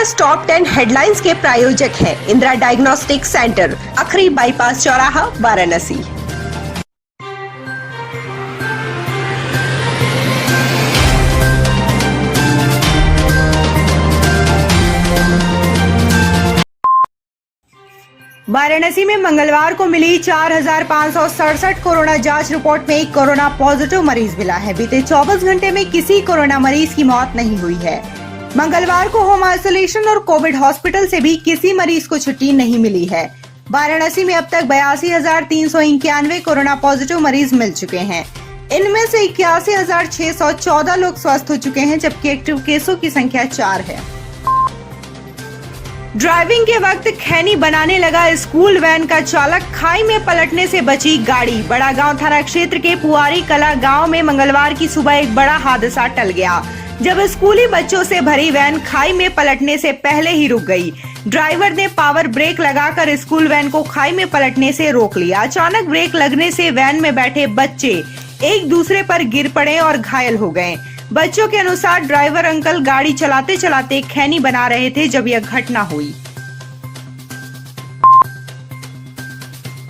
Plus top 10 headlines के प्रायोजक हैं इंदिरा डायग्नोस्टिक सेंटर, अखरी बाईपास चौराहा, वाराणसी। वाराणसी में मंगलवार को मिली 4,567 कोरोना जांच रिपोर्ट में एक कोरोना पॉजिटिव मरीज मिला है। बीते 24 घंटे में किसी कोरोना मरीज की मौत नहीं हुई है। मंगलवार को होम आइसोलेशन और कोविड हॉस्पिटल से भी किसी मरीज को छुट्टी नहीं मिली है। वाराणसी में अब तक 82,391 कोरोना पॉजिटिव मरीज मिल चुके हैं। इनमें से 81,614 लोग स्वस्थ हो चुके हैं, जबकि एक्टिव केसों की संख्या 4 है। ड्राइविंग के वक्त खैनी बनाने लगा स्कूल वैन का चालक, खाई में पलटने से बची गाड़ी। बड़ा गांव थाना क्षेत्र के पुआरी कला गांव में मंगलवार की सुबह एक बड़ा हादसा टल गया, जब स्कूली बच्चों से भरी वैन खाई में पलटने से पहले ही रुक गई। ड्राइवर ने पावर ब्रेक लगाकर स्कूल वैन को खाई में पलटने से रोक लिया। अचानक ब्रेक लगने से वैन में बैठे बच्चे एक दूसरे पर गिर पड़े और घायल हो गए। बच्चों के अनुसार ड्राइवर अंकल गाड़ी चलाते चलाते खैनी बना रहे थे जब यह घटना हुई।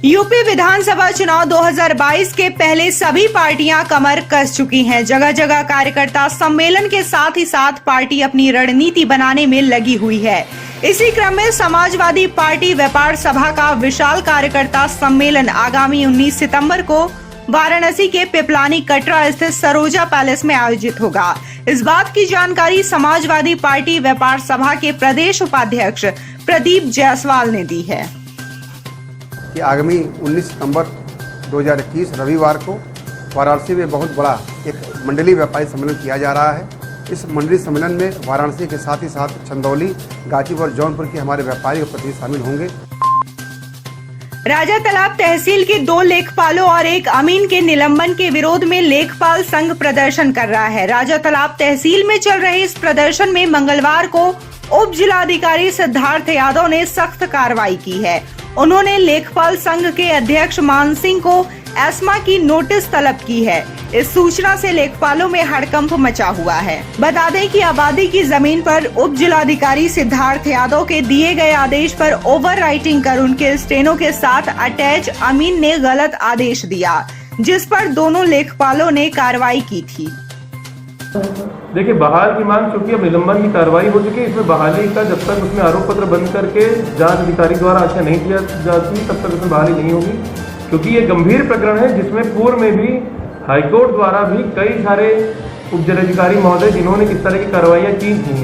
यूपी विधानसभा चुनाव 2022 के पहले सभी पार्टियां कमर कस चुकी हैं। जगह जगह कार्यकर्ता सम्मेलन के साथ ही साथ पार्टी अपनी रणनीति बनाने में लगी हुई है। इसी क्रम में समाजवादी पार्टी व्यापार सभा का विशाल कार्यकर्ता सम्मेलन आगामी 19 सितंबर को वाराणसी के पिपलानी कटरा स्थित सरोजा पैलेस में आयोजित होगा। इस बात की जानकारी समाजवादी पार्टी व्यापार सभा के प्रदेश उपाध्यक्ष प्रदीप जायसवाल ने दी है कि आगामी 19 सितंबर 2021 रविवार को वाराणसी में बहुत बड़ा एक मंडलीय व्यापारी सम्मेलन किया जा रहा है। इस मंडलीय सम्मेलन में वाराणसी के साथ ही साथ चंदौली, गाजीपुर, जौनपुर के हमारे व्यापारी और प्रतिनिधि शामिल होंगे। राजा तालाब तहसील के 2 लेखपालों और एक अमीन के निलंबन के विरोध में लेखपाल संघ प्रदर्शन कर रहा है। राजा तालाब तहसील में चल रहे इस प्रदर्शन में मंगलवार को उप जिलाधिकारी सिद्धार्थ यादव ने सख्त कार्रवाई की है। उन्होंने लेखपाल संघ के अध्यक्ष मान सिंह को एस्मा की नोटिस तलब की है। इस सूचना से लेखपालों में हड़कंप मचा हुआ है। बता दें कि आबादी की जमीन पर उप जिलाधिकारी सिद्धार्थ यादव के दिए गए आदेश पर ओवर राइटिंग कर उनके स्टेनो के साथ अटैच अमीन ने गलत आदेश दिया, जिस पर दोनों लेखपालों ने कार्रवाई की थी। देखिए, बहाल की मांग चूंकि अब निलंबन की कार्रवाई हो चुकी है, इसमें बहाली का जब तक उसमें आरोप पत्र बंद करके जांच अधिकारी द्वारा अच्छा नहीं किया जाती तब तक उसमें बहाली नहीं होगी, क्योंकि ये गंभीर प्रकरण है जिसमें पूर्व में भी हाईकोर्ट द्वारा भी कई सारे उप जिलाधिकारी महोदय जिन्होंने किस तरह की कार्रवाइयां की थी।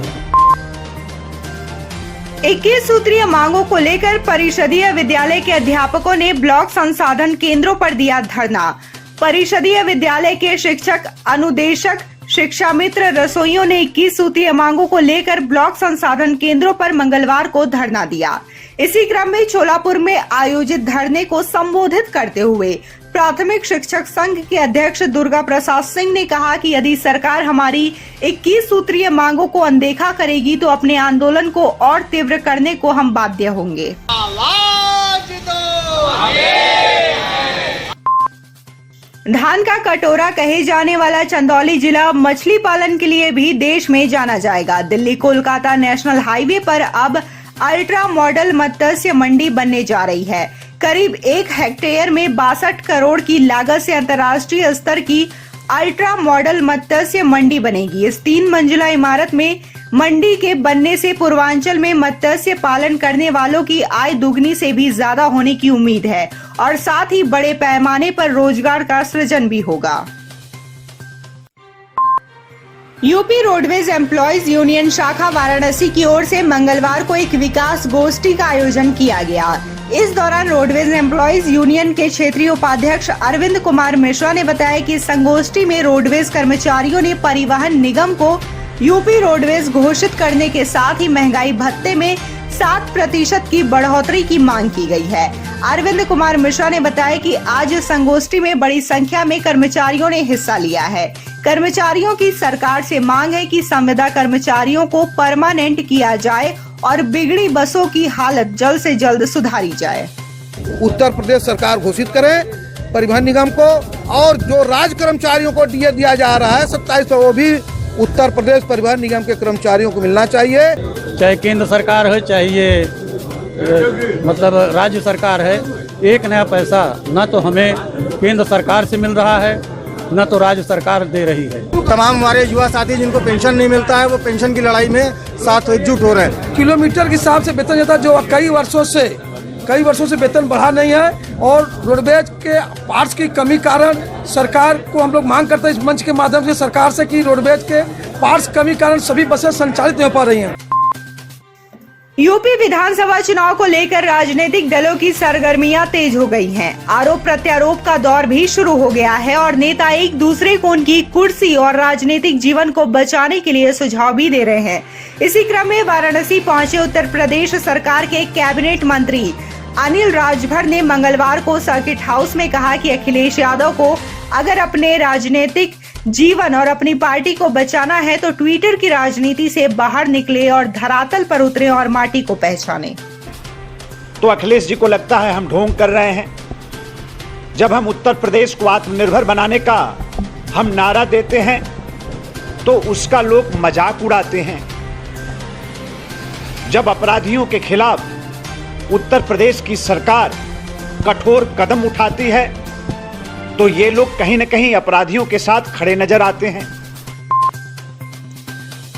21 सूत्रीय मांगों को लेकर परिषदीय विद्यालय के अध्यापकों ने ब्लॉक संसाधन केंद्रों पर दिया धरना। परिषदीय विद्यालय के शिक्षक, अनुदेशक, शिक्षा मित्र, रसोइयों ने 21 सूत्रीय मांगों को लेकर ब्लॉक संसाधन केंद्रों पर मंगलवार को धरना दिया। इसी क्रम में छोलापुर में आयोजित धरने को संबोधित करते हुए प्राथमिक शिक्षक संघ के अध्यक्ष दुर्गा प्रसाद सिंह ने कहा कि यदि सरकार हमारी 21 सूत्रीय मांगों को अनदेखा करेगी तो अपने आंदोलन को और तीव्र करने को हम बाध्य होंगे। धान का कटोरा कहे जाने वाला चंदौली जिला मछली पालन के लिए भी देश में जाना जाएगा। दिल्ली कोलकाता नेशनल हाईवे पर अब अल्ट्रा मॉडल मत्स्य मंडी बनने जा रही है। करीब 1 हेक्टेयर में 62 करोड़ की लागत से अंतर्राष्ट्रीय स्तर की अल्ट्रा मॉडल मत्स्य मंडी बनेगी। इस 3 मंजिला इमारत में मंडी के बनने से पूर्वांचल में मत्स्य पालन करने वालों की आय दुगनी से भी ज्यादा होने की उम्मीद है और साथ ही बड़े पैमाने पर रोजगार का सृजन भी होगा। यूपी रोडवेज एम्प्लॉयज यूनियन शाखा वाराणसी की ओर से मंगलवार को एक विकास गोष्ठी का आयोजन किया गया। इस दौरान रोडवेज एम्प्लॉयज यूनियन के क्षेत्रीय उपाध्यक्ष अरविंद कुमार मिश्रा ने बताया कि संगोष्ठी में रोडवेज कर्मचारियों ने परिवहन निगम को यूपी रोडवेज घोषित करने के साथ ही महंगाई भत्ते में 7% की बढ़ोतरी की मांग की गई है। अरविंद कुमार मिश्रा ने बताया कि आज संगोष्ठी में बड़ी संख्या में कर्मचारियों ने हिस्सा लिया है। कर्मचारियों की सरकार से मांग है कि संविदा कर्मचारियों को परमानेंट किया जाए और बिगड़ी बसों की हालत जल्द से जल्द सुधारी जाए। उत्तर प्रदेश सरकार घोषित करे परिवहन निगम को, और जो राज्य कर्मचारियों को डीए दिया जा रहा है 2700, वो भी उत्तर प्रदेश परिवहन निगम के कर्मचारियों को मिलना चाहिए। चाहे केंद्र सरकार है चाहे ये मतलब राज्य सरकार है, एक नया पैसा न तो हमें केंद्र सरकार से मिल रहा है न तो राज्य सरकार दे रही है। तमाम हमारे युवा साथी जिनको पेंशन नहीं मिलता है वो पेंशन की लड़ाई में साथ एकजुट हो रहे हैं। किलोमीटर के हिसाब से वेतन देता, जो कई वर्षों से वेतन बढ़ा नहीं है और रोडवेज के पार्ट्स की कमी कारण सरकार को हम लोग मांग करते हैं इस मंच के माध्यम से सरकार से कि रोडवेज के पार्ट्स कमी कारण सभी बसें संचालित नहीं हो पा रही हैं। यूपी विधानसभा चुनाव को लेकर राजनीतिक दलों की सरगर्मियां तेज हो गई हैं। आरोप प्रत्यारोप का दौर भी शुरू हो गया है और नेता एक दूसरे को उनकी कुर्सी और राजनीतिक जीवन को बचाने के लिए सुझाव भी दे रहे हैं। इसी क्रम में वाराणसी पहुंचे उत्तर प्रदेश सरकार के कैबिनेट मंत्री अनिल राजभर ने मंगलवार को सर्किट हाउस में कहा कि अखिलेश यादव को अगर अपने राजनीतिक जीवन और अपनी पार्टी को बचाना है तो ट्विटर की राजनीति से बाहर निकले और धरातल पर उतरे और माटी को पहचाने। तो अखिलेश जी को लगता है हम ढोंग कर रहे हैं। जब हम उत्तर प्रदेश को आत्मनिर्भर बनाने का हम नारा देते हैं तो उसका लोग मजाक उड़ाते हैं। जब अपराधियों के खिलाफ उत्तर प्रदेश की सरकार कठोर कदम उठाती है तो ये लोग कहीं न कहीं अपराधियों के साथ खड़े नजर आते हैं।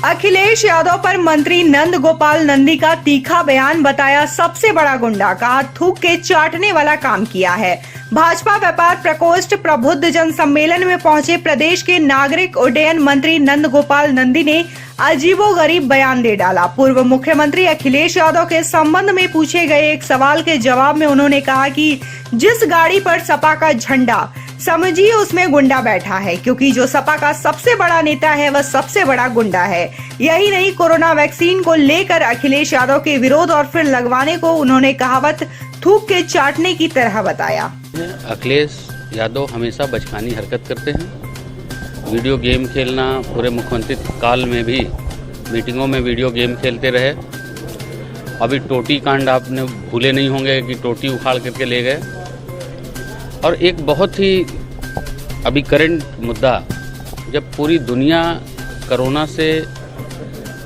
अखिलेश यादव पर मंत्री नंद गोपाल नंदी का तीखा बयान, बताया सबसे बड़ा गुंडा, कहा थूक के चाटने वाला काम किया है। भाजपा व्यापार प्रकोष्ठ प्रबुद्ध जन सम्मेलन में पहुंचे प्रदेश के नागरिक उड्डयन मंत्री नंद गोपाल नंदी ने अजीबोगरीब बयान दे डाला। पूर्व मुख्यमंत्री अखिलेश यादव के संबंध में पूछे गए एक सवाल के जवाब में उन्होंने कहा कि जिस गाड़ी पर सपा का झंडा, समझिए उसमें गुंडा बैठा है, क्योंकि जो सपा का सबसे बड़ा नेता है वह सबसे बड़ा गुंडा है। यही नहीं, कोरोना वैक्सीन को लेकर अखिलेश यादव के विरोध और फिर लगवाने को उन्होंने कहावत थूक के चाटने की तरह बताया। अखिलेश यादव हमेशा बचकानी हरकत करते हैं। वीडियो गेम खेलना, पूरे मुख्यमंत्री काल में भी मीटिंगों में वीडियो गेम खेलते रहे। अभी टोटी कांड आपने भूले नहीं होंगे कि टोटी उखाड़ करके ले गए। और एक बहुत ही अभी करंट मुद्दा, जब पूरी दुनिया कोरोना से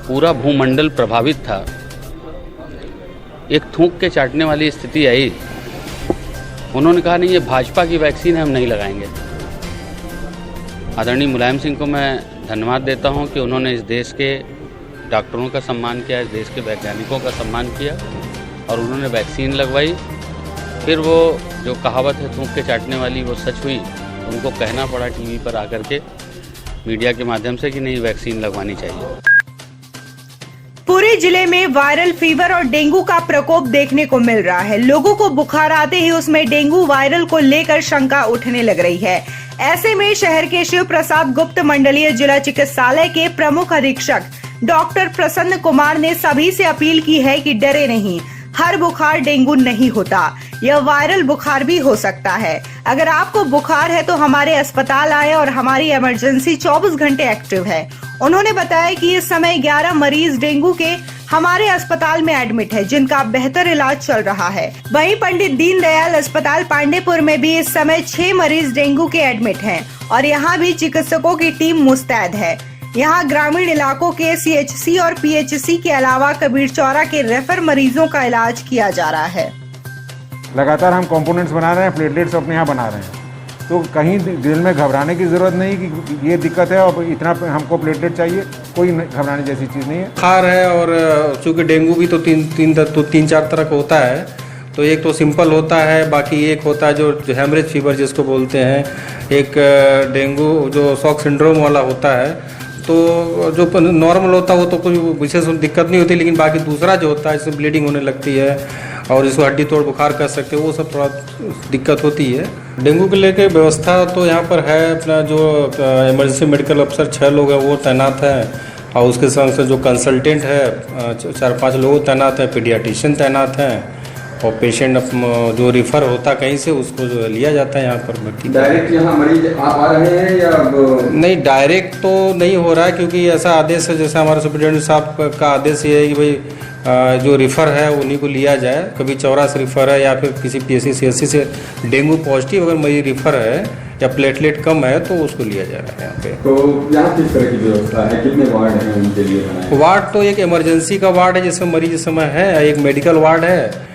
पूरा भूमंडल प्रभावित था, एक थूक के चाटने वाली स्थिति आई। उन्होंने कहा नहीं, ये भाजपा की वैक्सीन है, हम नहीं लगाएंगे। आदरणीय मुलायम सिंह को मैं धन्यवाद देता हूं कि उन्होंने इस देश के डॉक्टरों का सम्मान किया, इस देश के वैज्ञानिकों का सम्मान किया और उन्होंने वैक्सीन लगवाई। फिर वो जो कहावत है थूक के चाटने वाली, वो सच हुई। उनको कहना पड़ा टीवी पर आकर के, मीडिया के माध्यम से, कि नहीं, वैक्सीन लगवानी चाहिए। पूरे जिले में वायरल फीवर और डेंगू का प्रकोप देखने को मिल रहा है। लोगों को बुखार आते ही उसमें डेंगू वायरल को लेकर शंका उठने लग रही है। ऐसे में शहर के शिव प्रसाद गुप्त मंडलीय जिला चिकित्सालय के प्रमुख अधीक्षक डॉक्टर प्रसन्न कुमार ने सभी से अपील की है कि डरे नहीं। हर बुखार डेंगू नहीं होता, यह वायरल बुखार भी हो सकता है। अगर आपको बुखार है तो हमारे अस्पताल आए और हमारी इमरजेंसी 24 घंटे एक्टिव है। उन्होंने बताया कि इस समय 11 मरीज डेंगू के हमारे अस्पताल में एडमिट है, जिनका बेहतर इलाज चल रहा है। वहीं पंडित दीनदयाल अस्पताल पांडेपुर में भी इस समय 6 मरीज डेंगू के एडमिट हैं और यहाँ भी चिकित्सकों की टीम मुस्तैद है। यहाँ ग्रामीण इलाकों के CHC और PHC के अलावा कबीर चौरा के रेफर मरीजों का इलाज किया जा रहा है। लगातार हम कंपोनेंट्स बना रहे हैं, प्लेटलेट्स अपने यहाँ बना रहे हैं, तो कहीं दिल में घबराने की ज़रूरत नहीं कि ये दिक्कत है और इतना हमको प्लेटलेट चाहिए। कोई घबराने जैसी चीज़ नहीं है। बुखार है और चूँकि डेंगू भी तो तीन चार तरह का होता है। तो एक तो सिंपल होता है, बाकी एक होता है जो हेमरेज फीवर जिसको बोलते हैं। एक डेंगू जो शॉक सिंड्रोम वाला होता है, तो जो नॉर्मल होता है वो तो कोई विशेष दिक्कत नहीं होती, लेकिन बाकी दूसरा जो होता है इसमें ब्लीडिंग होने लगती है और इसको हड्डी तोड़ बुखार कह सकते हैं, वो सब थोड़ा दिक्कत होती है। डेंगू के लेके व्यवस्था तो यहाँ पर है, अपना जो इमरजेंसी मेडिकल अफसर 6 लोग हैं वो तैनात हैं और उसके संग से जो कंसल्टेंट है 4-5 लोग तैनात हैं, पीडियाट्रिशियन तैनात हैं और पेशेंट जो रिफ़र होता कहीं से उसको जो लिया जाता है यहाँ पर भर्ती। डायरेक्ट यहाँ मरीज आप आ रहे हैं या नहीं? डायरेक्ट तो नहीं हो रहा है, क्योंकि ऐसा आदेश है, जैसे हमारे सुप्रिटेंडेंट साहब का आदेश ये है कि भाई जो रिफ़र है उन्हीं को लिया जाए। कभी चौरा से रिफ़र है या फिर किसी PSC CSC से डेंगू पॉजिटिव अगर मरीज रिफ़र है या प्लेटलेट कम है तो उसको लिया जा रहा है यहाँ पे। तो यहाँ किस तरह की व्यवस्था है, कितने वार्ड हैं उनके लिए बनाए? वार्ड तो एक इमरजेंसी का वार्ड है जिसमें मरीज इस समय है, एक मेडिकल वार्ड है,